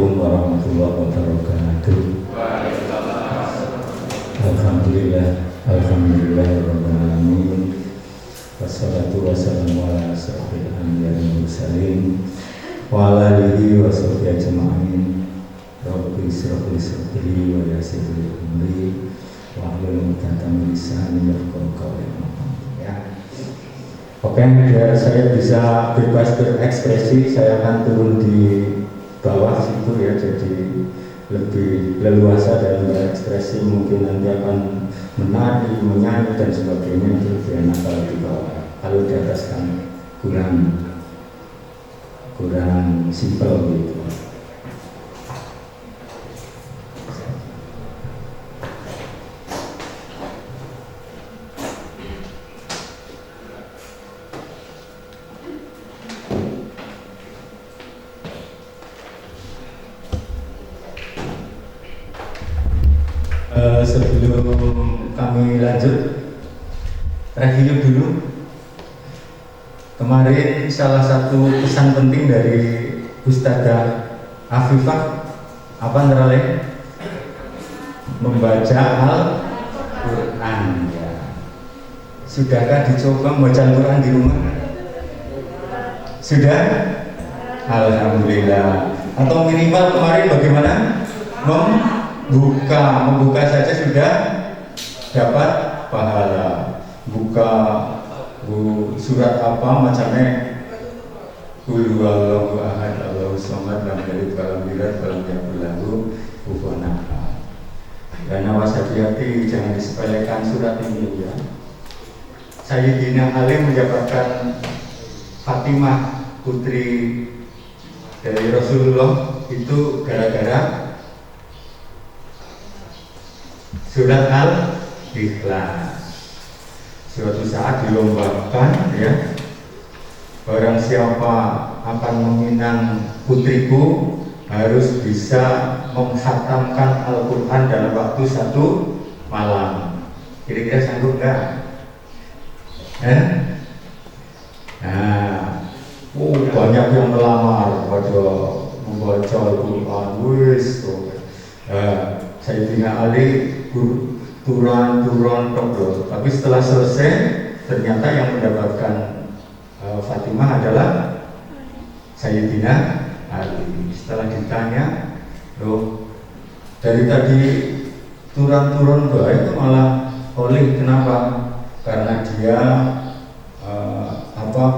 Assalamualaikum warahmatullahi wabarakatuh. Alhamdulillahirrahmanirrahim. Wassalatu wassalamu ala asyrofil anbiya'i wal mursalin wa ala alihi wa sahbihi ajma'in. Rabbi ishrah li sadri wa yassir li amri wahlul 'uqdatam min lisani yafqahu qawli. Oke, biar saya bisa bebas berekspresi, saya akan turun di bawah situ ya, jadi lebih leluasa dalam berekspresi. Mungkin nanti akan menari, menyanyi dan sebagainya, itu lebih enak kalau di bawah. Kalau di atas kan kurang simpel gitu. Sebelum kami lanjut, review dulu. Kemarin salah satu pesan penting dari Ustadzah Afifah apa nerale? Membaca Al-Quran ya. Sudahkah dicoba membaca Al-Quran di rumah? Sudah? Alhamdulillah. Atau minimal kemarin bagaimana? Membuka saja sudah dapat pahala. Buka surat apa macamnya, Qul huwallahu ahad Allahus samad lam yalid walam yulad walam yakul lahu kufuwan ahad. Dan awas hati-hati, jangan disepelekan surat ini ya. Sayyidina Ali mendapatkan Fatimah putri dari Rasulullah itu gara-gara surat Al-Ikhlas. Suatu saat dilombakan ya, barang siapa akan meminang putriku harus bisa menghatamkan Al-Quran dalam waktu 1 malam. Kira-kira sanggup nggak? Nah, banyak yang melamar pada membaca Al-Quran. Sayyidina Ali turun tok. Tapi setelah selesai ternyata yang mendapatkan Fatimah adalah Sayyidina Ali. Setelah ditanya, loh dari tadi turun baik malah oleh kenapa? Karena dia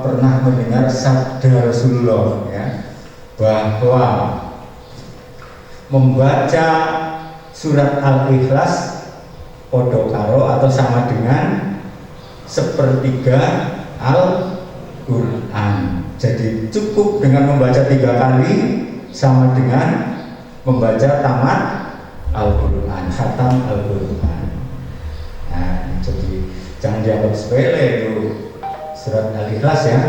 pernah mendengar sabda Rasulullah ya, bahwa membaca surat Al-Ikhlas podo karo atau sama dengan 1/3 Al-Quran. Jadi cukup dengan membaca 3 kali sama dengan membaca tamat Al-Quran, khatam Al-Quran. Nah, jadi jangan dianggap sepele itu surat Al-Ikhlas ya.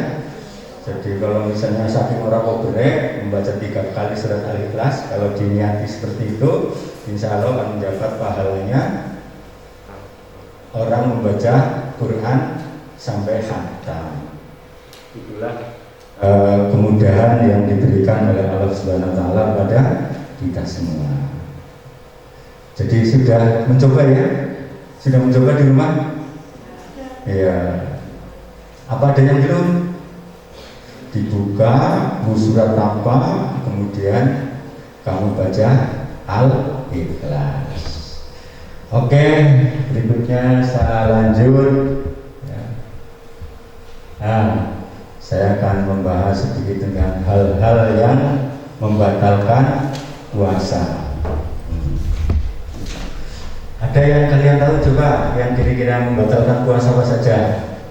Jadi kalau misalnya saking orang boleh membaca 3 kali surat Al-Ikhlas, kalau diniati seperti itu, insya Allah akan mendapat pahalanya orang membaca Quran sampai khatam. Itulah kemudahan yang diberikan oleh Allah Subhanahu Wa Taala pada kita semua. Jadi sudah mencoba ya? Sudah mencoba di rumah? Ya. Apa ada yang belum? Dibuka surat apa, kemudian kamu baca Al-Ikhlas. Oke, berikutnya saya lanjut ya. Nah, saya akan membahas sedikit tentang hal-hal yang membatalkan puasa. Ada yang kalian tahu coba yang kira-kira membatalkan puasa apa saja?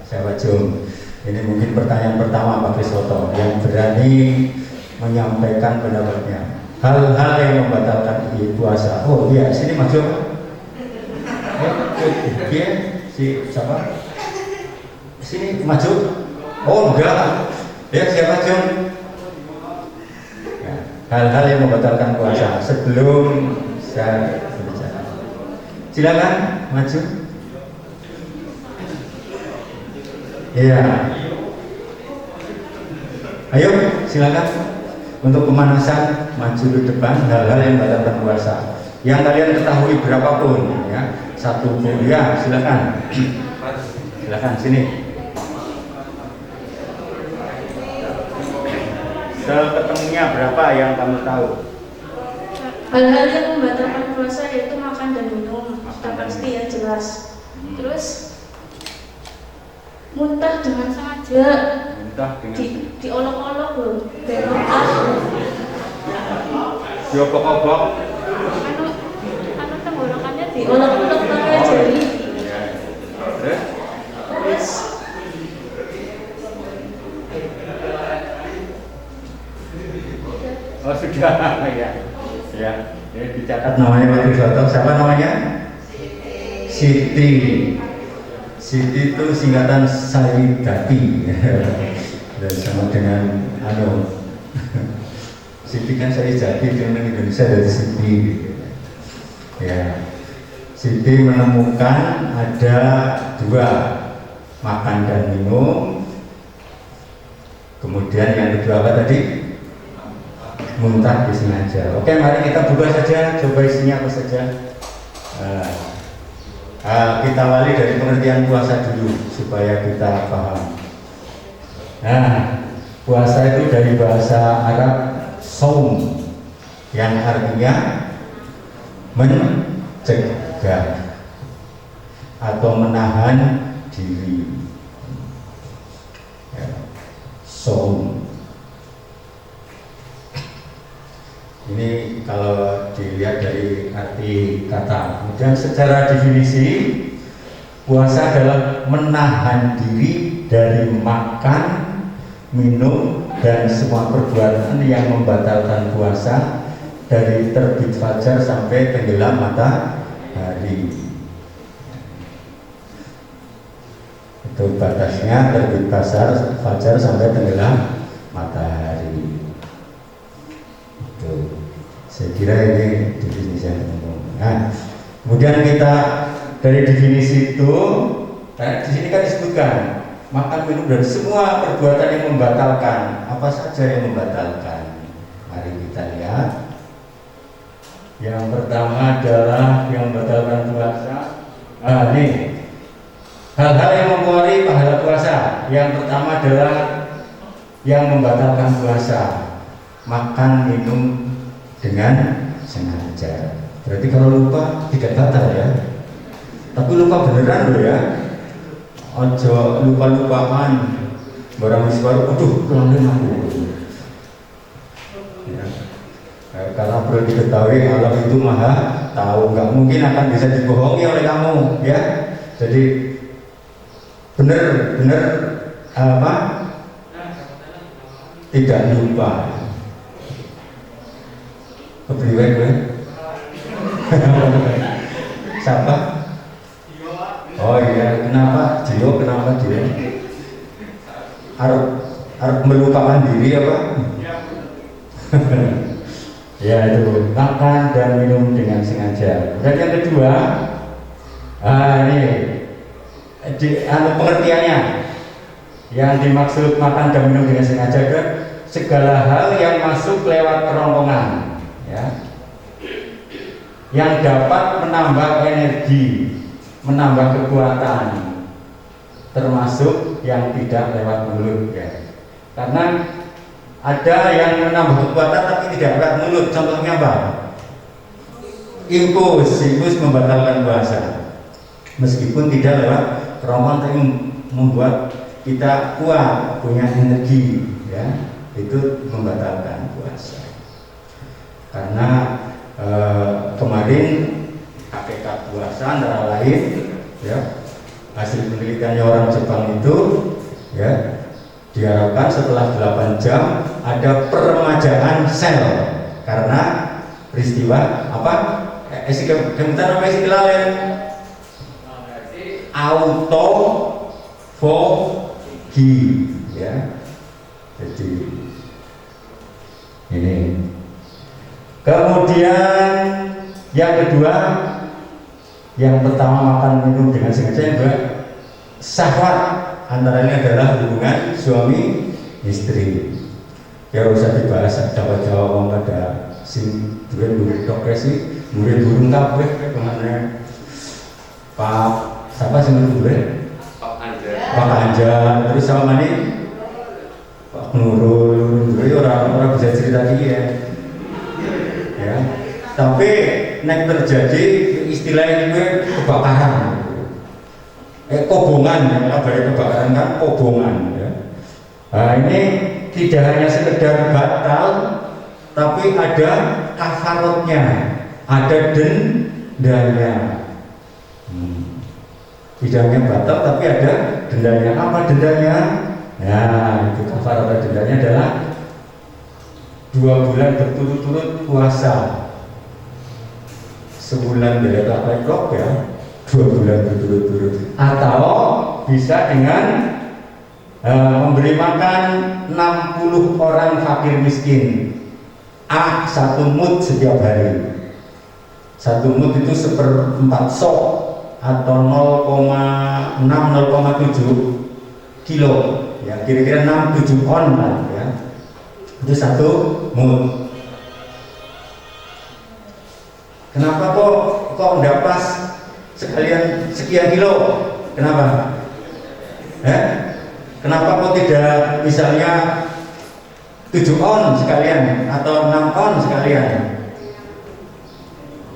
Saya wajum. Ini mungkin pertanyaan pertama Pak Kristoto yang berani menyampaikan pendapatnya. Hal-hal yang membatalkan puasa. Oh iya, sini maju. Oke, si siapa? Sini maju. Oh enggak. Ya siapa John? Ya, hal-hal yang membatalkan puasa. Sebelum saya berbicara, silakan maju. Iya. Ayo, silakan. untuk pemanasan maju ke depan hal-hal yang membatalkan puasa. Yang kalian ketahui berapapun ya. Satu ya, silakan. Silakan sini. Ketemunya berapa yang kamu tahu? Hal-hal yang membatalkan puasa yaitu makan dan minum, sudah pasti ya jelas. Terus muntah dengan sengaja, diolok-olok loh, berotak, diobok-obok, tenggorokannya diolok-olok pakai jari. Terus oh sudah ya dicatat namanya Pak Soto. Siapa namanya? Siti. Siti itu singkatan Saidati dan sama dengan Siti kan Saidati di Indonesia dari Siti ya. Siti menemukan ada dua, makan dan minum, kemudian yang kedua apa tadi? Muntah disengaja. Oke, mari kita buka saja, coba isinya apa saja. Kita awali dari pengertian puasa dulu supaya kita paham. Nah, puasa itu dari bahasa Arab saum yang artinya mencegah atau menahan diri. Ya, saum. Ini kalau dilihat dari arti kata. Kemudian secara definisi, puasa adalah menahan diri dari makan, minum, dan semua perbuatan yang membatalkan puasa dari terbit fajar sampai tenggelam matahari. Itu batasnya, terbit fajar sampai tenggelam matahari. Saya kira ini definisi yang umum. Nah, kemudian kita dari definisi itu, di sini kan disebutkan makan, minum, dan semua perbuatan yang membatalkan. Apa saja yang membatalkan? Mari kita lihat. Yang pertama adalah yang membatalkan puasa. Ini hal-hal yang mempengaruhi pahala puasa. Yang pertama adalah yang membatalkan puasa. Makan, minum dengan sengaja. Berarti kalau lupa tidak batal ya. Tapi lupa beneran loh ya. Ojo lupa-lupaan. Barang wis baru, aduh kelalen aku. Ya. Karena perlu diketahui Allah itu maha tahu, nggak mungkin akan bisa dibohongi oleh kamu ya. Jadi benar apa? Tidak lupa. Kepriwe gue? Siapa? Oh iya, kenapa Dio? Harus melupakan diri apa? Ya itu, makan dan minum dengan sengaja. Dan yang kedua, ini pengertiannya yang dimaksud makan dan minum dengan sengaja adalah segala hal yang masuk lewat kerongkongan. Ya, yang dapat menambah energi, menambah kekuatan, termasuk yang tidak lewat mulut ya. Karena ada yang menambah kekuatan tapi tidak lewat mulut. Contohnya apa? Infus membatalkan puasa. Meskipun tidak lewat kerongkongan tapi membuat kita kuat, punya energi ya. Itu membatalkan puasa. Karena kemarin hakikat puasa antara lain ya, hasil penelitiannya orang Jepang itu ya, diharapkan setelah 8 jam ada peremajaan sel karena peristiwa apa? Kemudian apa istilah lain? Autophagy ya. Jadi ini. Kemudian yang kedua, yang pertama makan minum dengan sengaja, yang kedua syahwat, antara lain adalah hubungan suami istri. Ya usah dibahas Jawa-Jawa wong pada sing duwe murid depresi, murid burung kabeh kemana Pak siapa sing duwe? Pak Anja, terus sama mani Pak Nurul, duwe orang bisa cerita dia. Ya. Tapi nek terjadi istilah ini kebakaran. Kobongan, kabar kebakaran kan kobongan ya. Nah, ini tidak hanya sekedar batal, tapi ada kafarotnya, ada dendanya. Tidak hanya batal, tapi ada dendanya. Apa dendanya? Nah, itu kafarot dendanya adalah 2 bulan berturut-turut puasa. Sebulan dari Ramadan ya, 2 bulan berturut-turut. Atau bisa dengan memberi makan 60 orang fakir miskin. 1 mud setiap hari. 1 mud itu 1/4 sok atau 0,6-0,7 kilo. Ya, kira-kira 6-7 on lah ya. Itu 1 mud. Kenapa kok enggak pas sekalian sekian kilo? Kenapa? Kenapa kok tidak misalnya 7 on sekalian atau 6 on sekalian?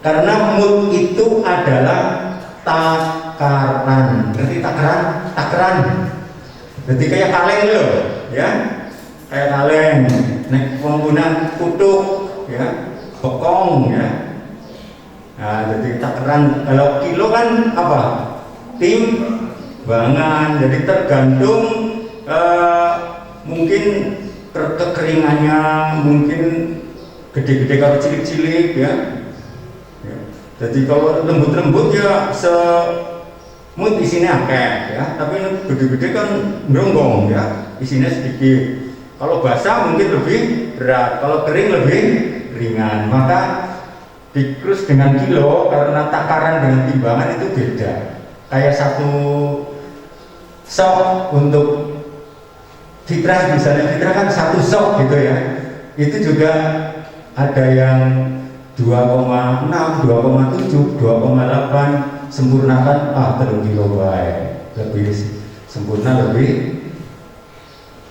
Karena mud itu adalah takaran. Berarti takaran. Berarti kayak kaleng loh, ya. Kayak kaleng. Nek penggunaan kutuk, ya, bokong, ya. Nah, jadi takaran. Kalau kilo kan apa? Timbangan. Jadi tergantung mungkin kekeringannya, mungkin gede-gede kalau cilik-cilik ya. Jadi kalau lembut-lembut ya semut isinya akeh ya, tapi gede-gede kan beronggong ya, isinya sedikit. Kalau basah mungkin lebih berat, kalau kering lebih ringan. Maka dikrus dengan kilo karena takaran dengan timbangan itu beda. Kayak 1 sok untuk fitrah, misalnya fitrah kan 1 sok gitu ya. Itu juga ada yang 2,6, 2,7, 2,8, sempurnakan 3 kilo baik, lebih sempurna, lebih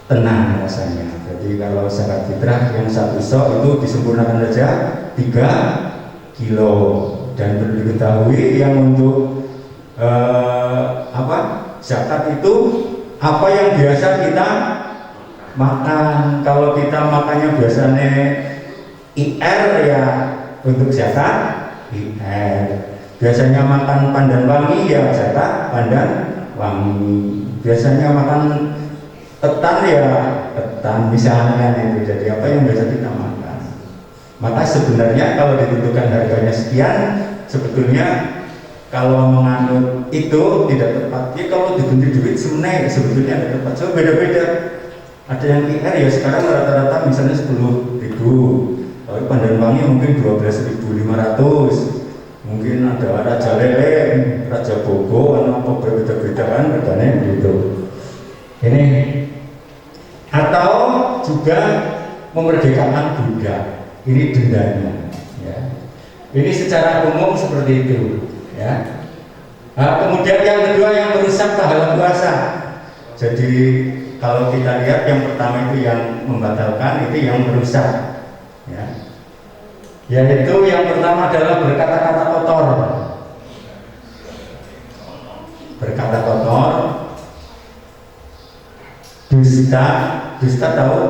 tenang rasanya. Jadi kalau zakat fitrah yang 1 sok itu disempurnakan saja 3 kilo. Dan perlu diketahui yang untuk zakat itu apa yang biasa kita makan. Kalau kita makannya biasanya IR ya untuk zakat IR. Biasanya makan pandan wangi ya zakat pandan wangi. Biasanya makan ketan ya ketan, misalnya itu. Jadi apa yang biasa kita makan. Maka sebenarnya kalau ditentukan harganya sekian, sebetulnya kalau menganut itu tidak tepat. Ya kalau diganti duit sebenarnya sebetulnya ada tepat. So beda-beda. Ada yang IR ya sekarang rata-rata misalnya 10.000. Tapi pandan wangi mungkin 12.500. Mungkin ada raja lele, raja bogo, atau berbeda-beda kan harganya gitu. Ini atau juga memerdekakan budak. Ini dendanya. Ya. Ini secara umum seperti itu. Ya. Nah, kemudian yang kedua yang merusak pahala puasa. Jadi kalau kita lihat yang pertama itu yang membatalkan, itu yang merusak. Ya. Yaitu yang pertama adalah berkata-kata kotor. Berkata kotor, dusta tahu?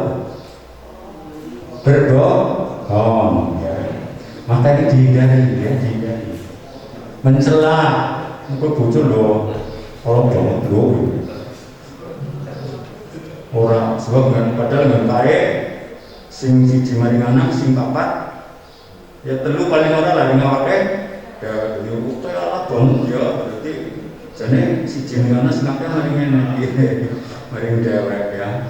Berbohong. Ya. Maka ini dihindari, ya, dihindari. Mencela, itu bocor loh, kalau banget loh. Orang sebab padahal dengan baik, sing siji maring anak, sing papat. Ya telu paling ora lah ngawake ya yo kok ala bang ya berarti jane siji ngene senake maring ngene maring dewek ya.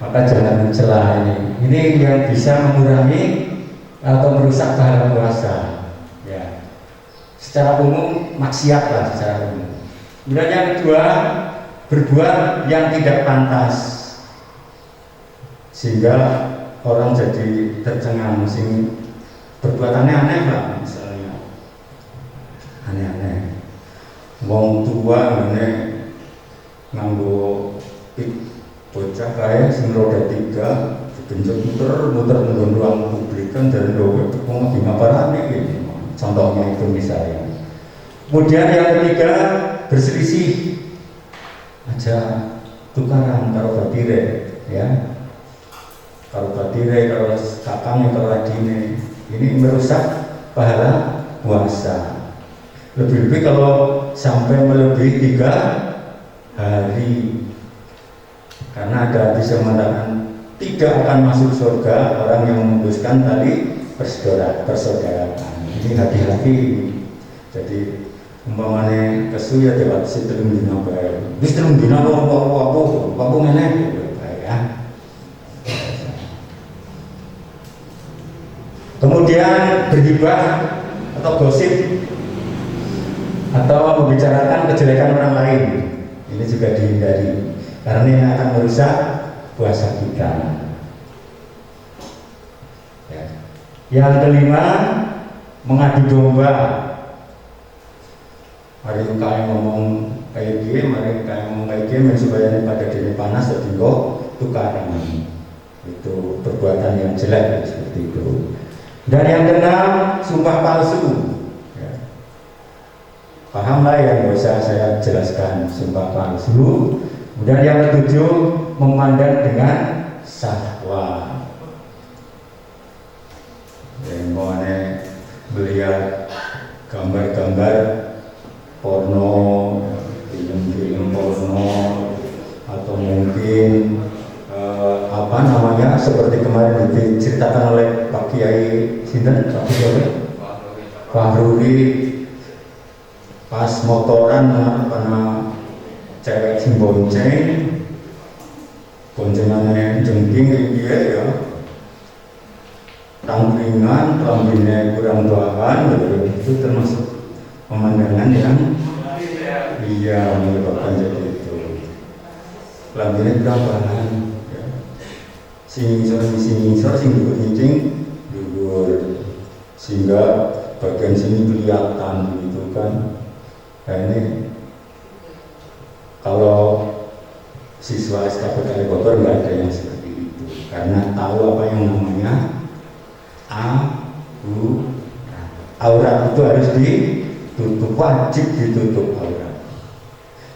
Maka jangan mencela ini. Ini yang bisa mengurangi atau merusak pahala puasa. Ya. Secara umum maksiat lah secara umum. Kemudian yang kedua, berbuat yang tidak pantas. Sehingga orang jadi tercengang, sing perbuatannya aneh lah, misalnya aneh-aneh. Wong tua ngene nganggo bocah kaya sing roda 3 digenjot muter nunggu ruang publik kan dari doa wong lagi ngaparane gitu. Contohnya itu misalnya. Kemudian yang ketiga, berselisih aja tukaran karo batire ya. Karo batire, karo kakang, karo adine. Ini merusak pahala puasa. Lebih-lebih kalau sampai melebihi 3 hari. Karena ada hadis yang mengatakan tidak akan masuk surga orang yang memutuskan tali persaudaraan. Ini hati-hati. Jadi umpamanya kesu ya lewat si telung dina bae. Wis telung dina apa ngene ya. Kemudian bergibah atau gosip atau membicarakan kejelekan orang lain. Ini juga dihindari karena ini akan merusak puasa kita. Ya. Yang kelima, mengadu domba. Mari kalian ngomong kayak gini, mari kalian ngomong kayak gini supaya pada dini panas jadi kok tukaran. Itu perbuatan yang jelek seperti itu. Dan yang keenam, sumpah palsu. Ya. Pahamlah yang bisa saya jelaskan sumpah palsu. Kemudian yang ketujuh, memandang dengan syahwat. Yang mau melihat gambar-gambar porno, film-film porno, atau mungkin seperti kemarin diceritakan oleh Pak Kiai Sinten, Pak Kiai Fahruri, pas motoran karena cewek sing bonceng, boncengannya jengking dia ya, tangkringan, rambutnya kurang bahan, itu termasuk pemandangan yang menyebabkan jadi itu. Rambutnya kurang bahan, ya. Sing dukur nyicing, dukur, sehingga bagian sini kelihatan gitu kan. Nah ini kalau siswa SKPKI Bogor nggak ada yang seperti itu, karena tahu apa yang namanya aurat itu harus ditutup, wajib ditutup aurat,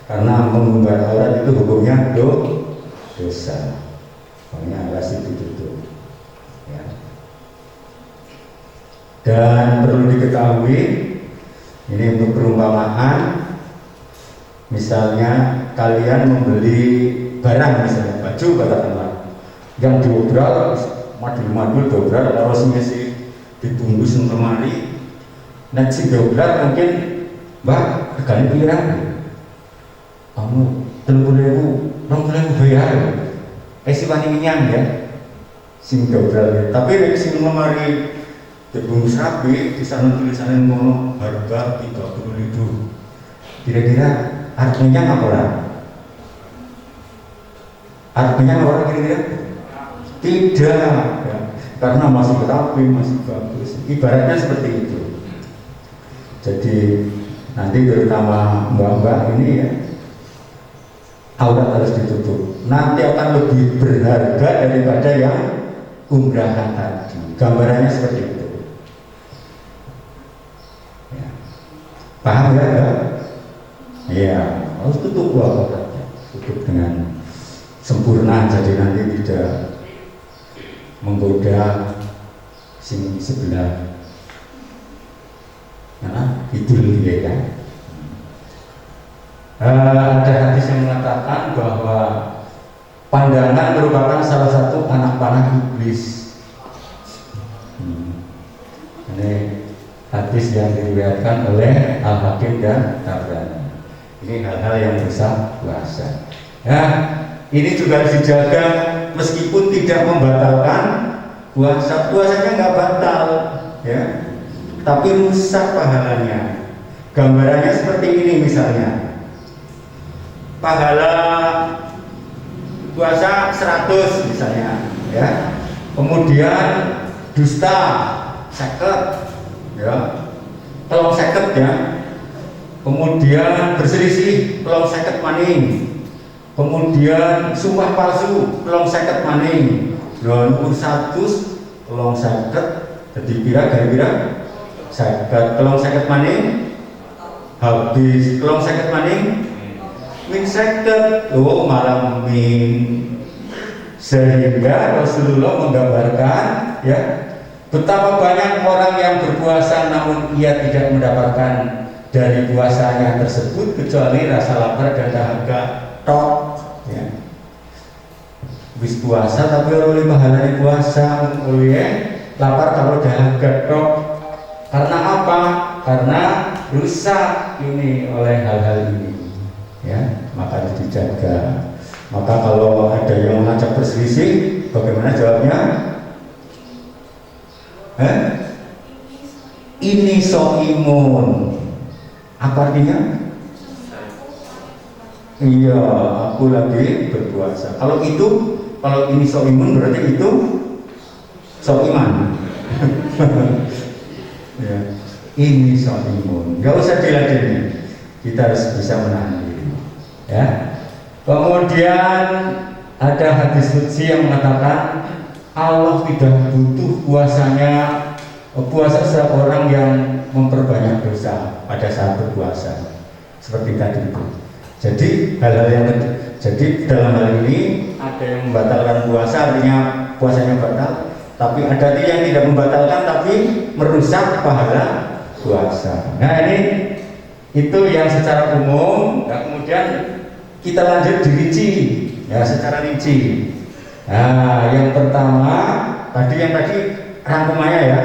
karena mengumbar aurat itu hukumnya dosa, makanya harus ditutup ya. Dan perlu diketahui, ini untuk perumpamaan, misalnya kalian membeli barang, misalnya baju katakanlah, yang diobral madul dobral, kalau si dibungkus untuk lemari, dan si dobral mungkin mbak harganya pirang, kamu 30.000 bayar, si wani minyang ya, si dobral, tapi si lemari dibungkus rapi, di sana tulisannya ngono harga 30.000, kira-kira artinya apa lah? Artinya apa kira-kira? Tidak ya, karena masih rapi, masih bagus, ibaratnya seperti itu. Jadi nanti terutama mbak-mbak ini ya, aurat harus ditutup, nanti akan lebih berharga daripada yang umrahan tadi, gambarannya seperti itu ya. Paham ya? Iya, harus tutup auratnya, tutup dengan sempurna, jadi nanti tidak menggoda sing sebelah. Nah, itu dia kan. Ada hadis yang mengatakan bahwa pandangan merupakan salah satu anak panah iblis. Ini hadis yang diriwayatkan oleh Al-Hakim dan Tabrani. Ini hal-hal yang merusak puasa. Nah, ini juga harus dijaga, meskipun tidak membatalkan puasa, puasanya nggak batal, ya, tapi rusak pahalanya. Gambarannya seperti ini misalnya, pahala puasa 100 misalnya, ya, Kemudian dusta 50 ya, telung 50 ya. Kemudian berselisih telung 50 maning. Kemudian sumpah palsu telung 50 maning. Dan nomor 100 telung 50 jadi kira-kira 50 telung 50 maning habis telung 50 maning min 50 malah min. Sehingga Rasulullah menggambarkan ya betapa banyak orang yang berpuasa namun ia tidak mendapatkan dari puasanya tersebut kecuali rasa lapar dan dahaga tok ya. Habis puasa tapi oleh pahalanya puasa oleh lapar kalau dahaga tok. Karena apa? Karena rusak ini oleh hal-hal ini ya, maka dijaga. Maka kalau ada yang mengajak berselisih, bagaimana jawabnya? Ini soimun. Apa artinya? Iya, aku lagi berpuasa. Kalau ini soimun berarti itu soiman. Ya, ini soimun. Gak usah diladeni. Kita harus bisa menahan diri. Ya. Kemudian ada hadis qudsi yang mengatakan Allah tidak butuh puasa seorang yang memperbanyak dosa pada saat berpuasa seperti tadi itu. Jadi hal-hal yang jadi dalam hal ini ada yang membatalkan puasa artinya puasanya batal, tapi ada yang tidak membatalkan tapi merusak pahala puasa. Nah ini itu yang secara umum. Nah, kemudian kita lanjut dirinci ya secara rinci. Nah, yang pertama tadi rangkumannya ya.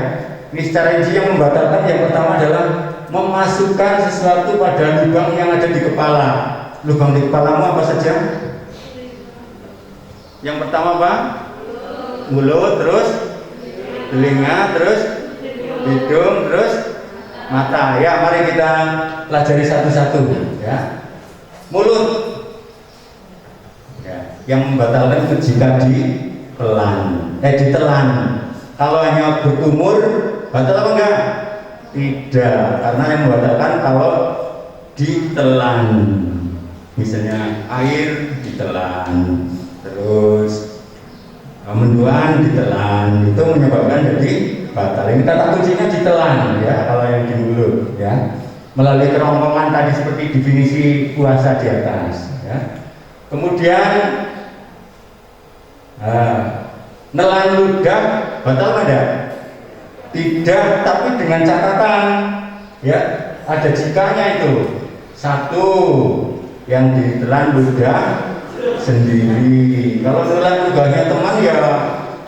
Ini secara rinci yang membatalkan yang pertama adalah memasukkan sesuatu pada lubang yang ada di kepala. Lubang di kepalamu apa saja? Yang pertama apa? Mulut, terus telinga, terus hidung, terus mata. Ya, mari kita pelajari satu-satu ya. Mulut yang membatalkan itu jika ditelan. Kalau hanya berkumur, batal apa enggak? Tidak, karena yang membatalkan kalau ditelan. Misalnya air ditelan, terus menduan ditelan, itu menyebabkan jadi batal. Ini kata kuncinya ditelan ya, kalau yang di mulut ya. Melalui kerongkongan tadi seperti definisi puasa di atas ya. Kemudian nelan ludah batal pada? Tidak, tapi dengan catatan ya, ada jikanya itu. Satu, yang ditelan ludah sendiri. Kalau nelan ludahnya teman ya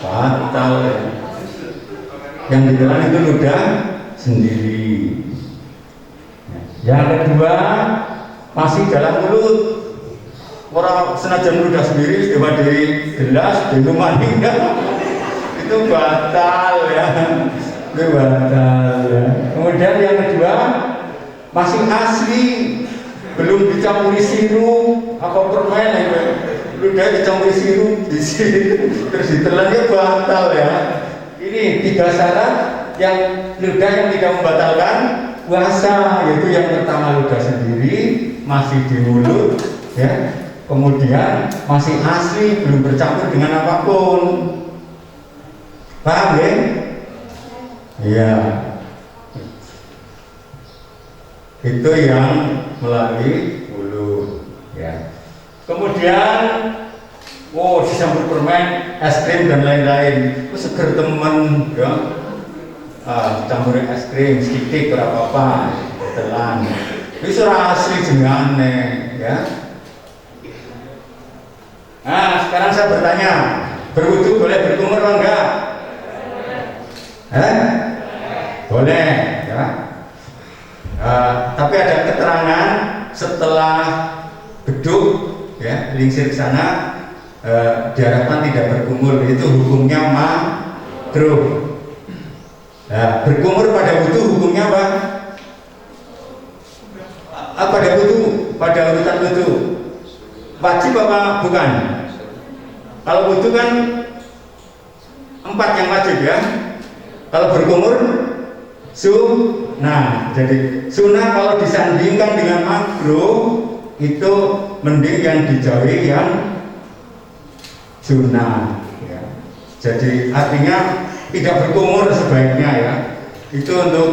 batal. Yang ditelan itu ludah sendiri. Yang kedua, masih dalam mulut. Orang senajan ludah sendiri coba dari gelas, dari rumah itu batal ya. Itu batal ya. Kemudian yang kedua masih asli, belum dicampuri sirup apa permen ya. Ludah dicampuri sirup di sini terus ditelan ya batal ya. Ini 3 syarat yang ludah yang tidak membatalkan puasa, yaitu yang pertama ludah sendiri, masih di mulut ya. Kemudian masih asli, belum bercampur dengan apapun. Paham ya? Iya. Itu yang melalui mulut ya. Kemudian dicampur permen, es krim dan lain-lain. Itu seger temen ya. Dicampur es krim sedikit berapa-apa, telan. Itu asli jengane ya. Nah, sekarang saya bertanya, berwudu boleh berkumur atau enggak? Boleh, ya. Tapi ada keterangan setelah beduk, ya, lingsir ke sana, diharapkan tidak berkumur. Itu hukumnya makruh. Nah, berkumur pada wudu hukumnya apa? Pada wudu, pada urutan wudu. Wajib apa bukan? Kalau wudu kan 4 yang wajib ya. Kalau berkumur sunnah. Jadi sunnah kalau disandingkan dengan makruh itu mending yang dijauhi yang sunnah ya. Jadi artinya tidak berkumur sebaiknya ya. Itu untuk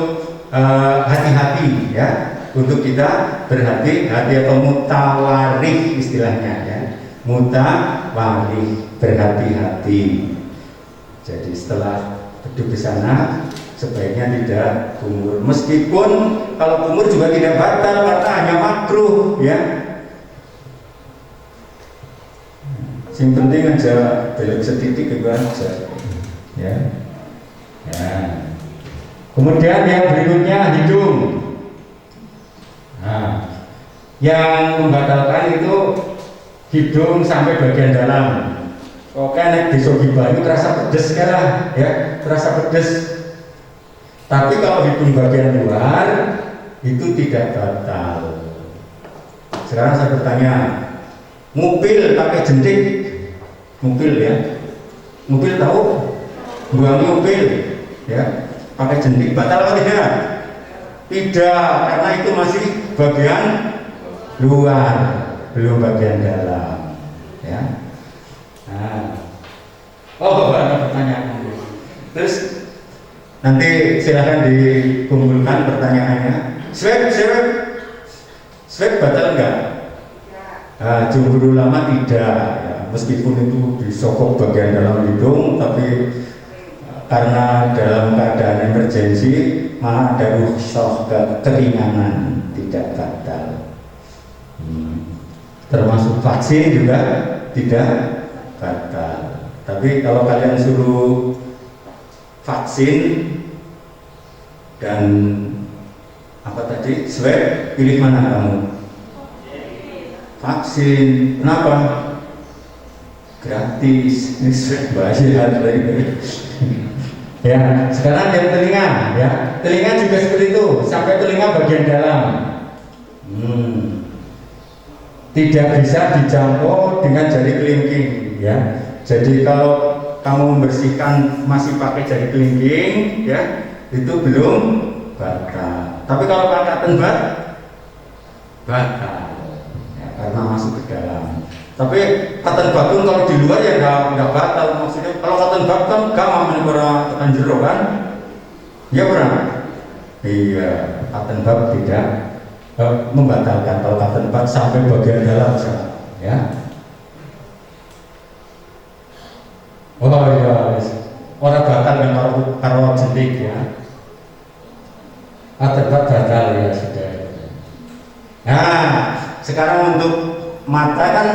hati-hati ya, untuk kita berhati-hati atau mutawarih istilahnya ya, mutawarih, berhati-hati. Jadi setelah duduk di sana sebaiknya tidak kumur, meskipun kalau kumur juga tidak batal karena hanya makruh ya. Yang penting aja belok sedikit itu aja ya. Ya. Kemudian yang berikutnya hidung. Nah, yang membatalkan itu hidung sampai bagian dalam. Oke, nek di Sogiba itu terasa pedes lah, ya, terasa pedes. Tapi kalau hidung bagian luar itu tidak batal. Sekarang saya bertanya, ngupil pakai jentik, ngupil ya, ngupil tahu? Buang ngupil, ya, pakai jentik batal atau tidak? Tidak, karena itu masih bagian luar, belum bagian dalam, ya. Nah, oh ada pertanyaan. Terus nanti silahkan dikumpulkan pertanyaannya. Swab batal enggak? Jumhur ulama tidak. Ya, meskipun itu disokok bagian dalam hidung, tapi karena dalam keadaan emergensi malah ada rukhsah keringanan, tidak batal. Termasuk vaksin juga tidak batal. Tapi kalau kalian suruh vaksin dan apa tadi swab, pilih mana kamu? Vaksin. Kenapa? Gratis. Ini swab bayar. Ya, sekarang yang telinga ya. Telinga juga seperti itu, sampai telinga bagian dalam. Tidak bisa dijangkau dengan jari kelingking ya. Jadi kalau kamu membersihkan masih pakai jari kelingking ya, itu belum batal. Tapi kalau pakai cotton bud batal ya, karena masuk ke dalam. Tapi cotton bud pun kalau di luar ya nggak batal. Maksudnya kalau cotton bud kan gampang menepora tekan jero kan? Iya berang? Iya, cotton bud tidak membatalkan kalau cotton bud sampai bagian dalam ya. Oh iya, orang batal kan kalau jentik ya. Cotton bud batal ya sudah. Nah, sekarang untuk mata kan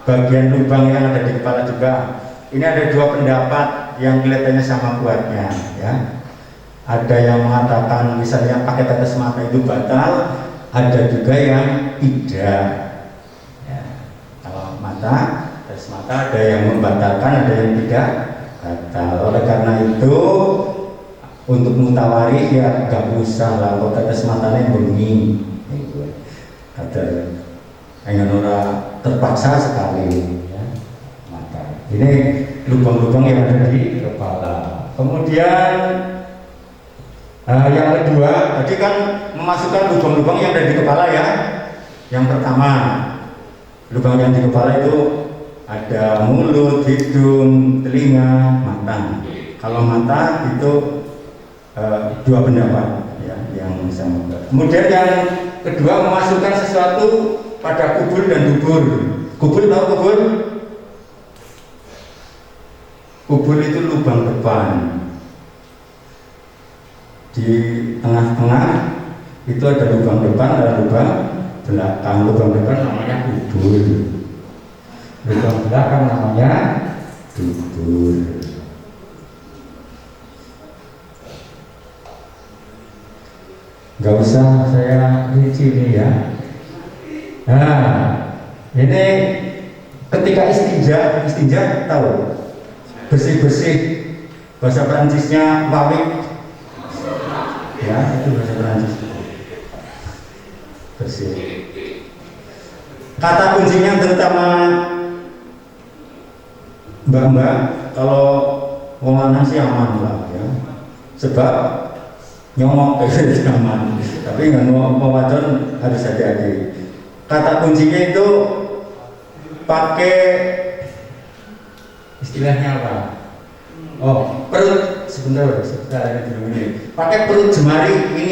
bagian lubang yang ada di kepala juga. Ini ada dua pendapat yang kelihatannya sama kuatnya ya. Ada yang mengatakan misalnya pakai tetes mata itu batal, ada juga yang tidak ya. Kalau mata, tetes mata ada yang membatalkan, ada yang tidak batal. Oleh karena itu untuk mutawarih ya gak usah lah, kalau tetes matanya bengi ada yang orang terpaksa sekali ya, mata. Ini lubang-lubang yang ada di kepala. Kemudian yang kedua, tadi kan memasukkan lubang-lubang yang ada di kepala ya. Yang pertama, lubang yang di kepala itu ada mulut, hidung, telinga, mata. Kalau mata itu dua pendapat ya, yang sama. Kemudian yang kedua, memasukkan sesuatu pada kubul dan dubur. Kubul tahu kubul? Kubul itu lubang depan. Di tengah-tengah itu ada lubang depan, ada lubang belakang. Lubang depan namanya kubul, lubang belakang namanya dubur. Gak usah saya rinci ini ya. Nah, ini ketika istinja tahu? Bersih-bersih, bahasa Perancisnya wawik. Ya, itu bahasa Perancis. Bersih. Kata kuncinya terutama mbak-mbak kalau wong lanang sih aman lah ya, sebab nyomok itu aman, tapi nggak mau wadon harus hati-hati. Kata kuncinya itu pakai istilahnya apa? Oh, perut sebentar ini. Pakai perut jemari ini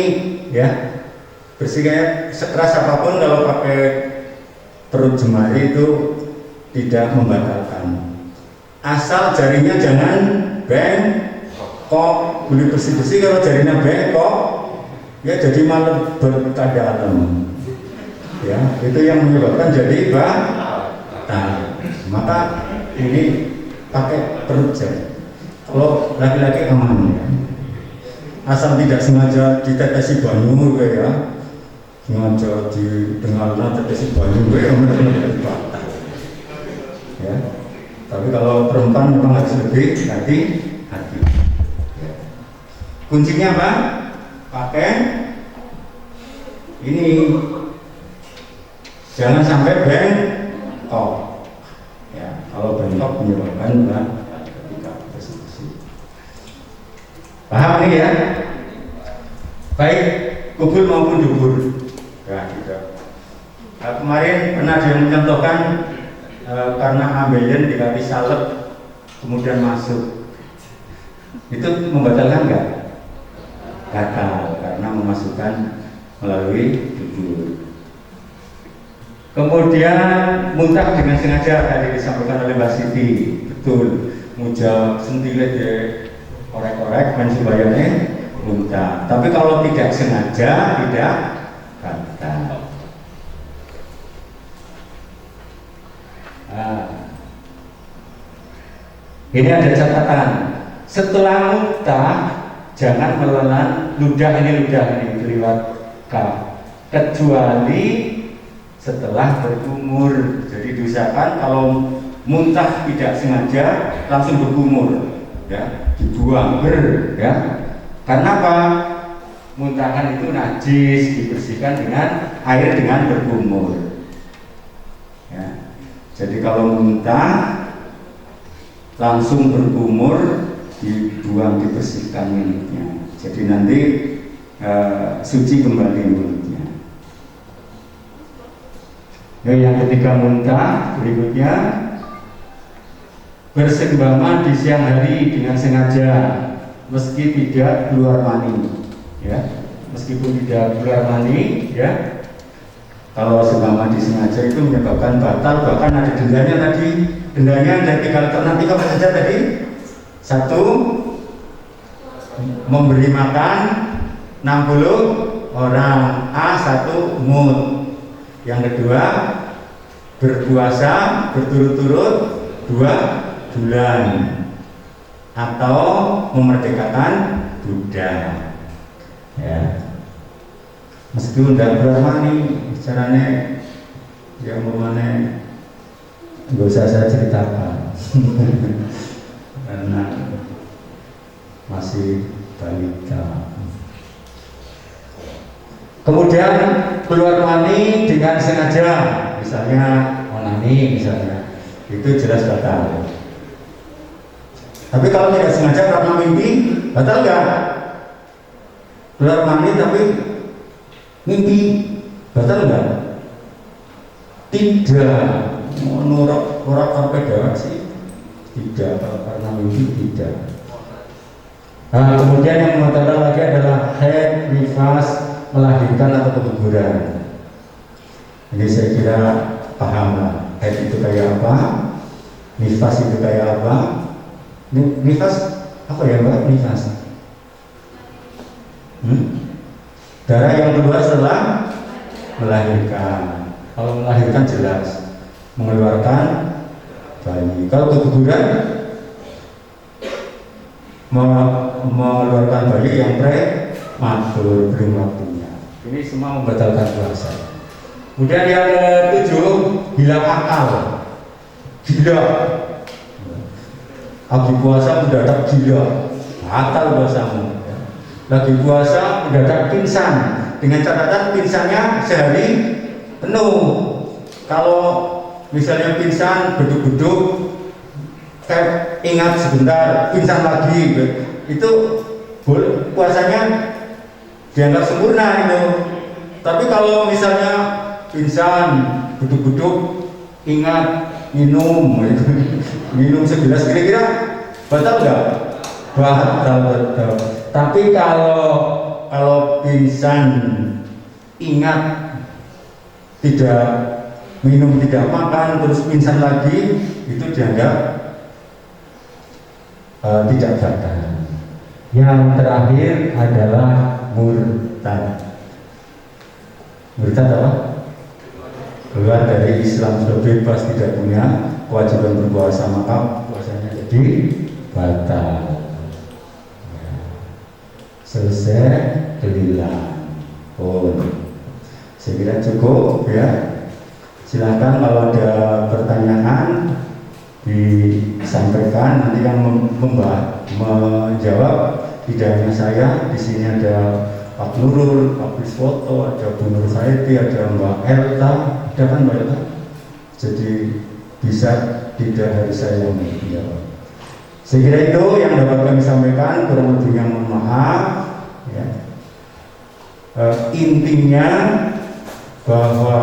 ya. Bersihnya sekeras apapun kalau pakai perut jemari itu tidak membatalkan. Asal jarinya jangan bengkok, boleh bersih-bersih. Kalau jarinya bengkok, ya jadi malah berkadang. Ya, itu yang menyebabkan jadi batal. Maka ini pakai perut jari. Kalau laki-laki aman ya. Asal tidak sengaja ditetesi banyu ya, sengaja didengarkan tetesi banyu ya, batal. Ya. Tapi kalau perempuan memang harus lebih hati-hati. Kuncinya apa? Pakai ini, jangan sampai bengkok. Ya, kalau bengkok menyebabkan tidak bersih-bersih. Paham ini ya? Baik kubur maupun dubur. Ya, gitu. Kemarin pernah dia mencontohkan karena ambeien dikasih salep kemudian masuk, itu membatalkan nggak? Batal karena memasukkan melalui dubur. Kemudian muntah dengan sengaja tadi disampaikan oleh Mbak Siti, betul. Muja sentilit ya, korek-korek mensubayane muntah. Tapi kalau tidak sengaja tidak batal. Ini ada catatan. Setelah muntah jangan menelan ludah ini kelewat K, kecuali setelah berkumur. Jadi diusahakan kalau muntah tidak sengaja langsung berkumur, ya, dibuang ya. Karena apa? Muntahan itu najis, dibersihkan dengan air dengan berkumur. Ya. Jadi kalau muntah langsung berkumur, dibuang, dibersihkan mulutnya. Jadi nanti suci kembali mulutnya. Yang ketiga muntah, berikutnya bersenggama di siang hari dengan sengaja, meski tidak keluar mani, ya, meskipun tidak keluar mani, ya. Kalau senggama disengaja itu menyebabkan batal, bahkan ada dendanya tadi. Dendanya ada 3 alternatif apa saja tadi? 1, memberi makan 60 orang, A1 mut. Yang kedua, berpuasa berturut-turut 2 bulan, atau memerdekakan budak. Ya. Meskipun tidak keluar mani, caranya yang mana nggak usah saya ceritakan karena masih balita. Kemudian keluar mani dengan sengaja, misalnya onani misalnya, itu jelas batal. Tapi kalau tidak sengaja karena mimpi, batal nggak? Keluar mani tapi mimpi, batal nggak? Tidak. Menurut orang sampai darat sih tidak, karena mimpi tidak. Nah, kemudian yang membatalkan lagi adalah haid, nifas, melahirkan atau keguguran. Ini saya kira paham lah. Haid itu kayak apa? Nifas itu kayak apa? Nifas apa ya Mbak? Nifas darah yang keluar setelah melahirkan. Kalau melahirkan jelas mengeluarkan bayi. Kalau keguguran mengeluarkan bayi yang prematur, belum waktunya. Ini semua membatalkan puasa. Kemudian yang ke-7, hilang akal, gila. Lagi puasa mendadak gila, batal puasamu. Lagi puasa mendadak pingsan, dengan catatan pingsannya sehari penuh. Kalau misalnya pingsan beduk-beduk kayak ingat sebentar, pingsan lagi, itu puasanya dianggap sempurna itu. Tapi kalau misalnya pingsan, buduk-buduk, ingat minum, minum segelas kira-kira batal nggak? Batal. Tapi kalau pingsan, ingat tidak minum, tidak makan, terus pingsan lagi, itu dianggap tidak batal. Yang terakhir adalah murtad. Murtad apa? Keluar dari Islam, sudah bebas, tidak punya kewajiban berpuasa, maka puasanya jadi batal. Selesai gelilang. Saya kira cukup ya. Silahkan kalau ada pertanyaan disampaikan, nanti yang menjawab tidak hanya saya, di sini ada Pak Nurul, Pak Biswoto, ada Bu Nur Saidi, ada Mbak Elta, ada kan Mbak Elta? Jadi bisa, tidak harus saya yang menjawab. Saya kira itu yang dapat kami sampaikan, kurang lebihnya mohon maaf. Ya. Intinya bahwa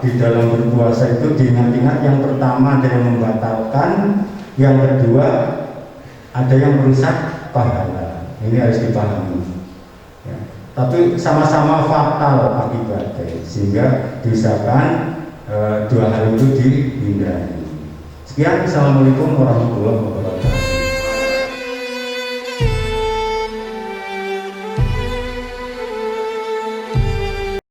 di dalam berpuasa itu diingat-ingat, yang pertama ada yang membatalkan, yang kedua ada yang merusak pahala. Ini harus dipahami. Ya. Tapi sama-sama fatal akibatnya, sehingga diusahakan dua hal itu dihindari. Sekian, assalamualaikum warahmatullahi wabarakatuh.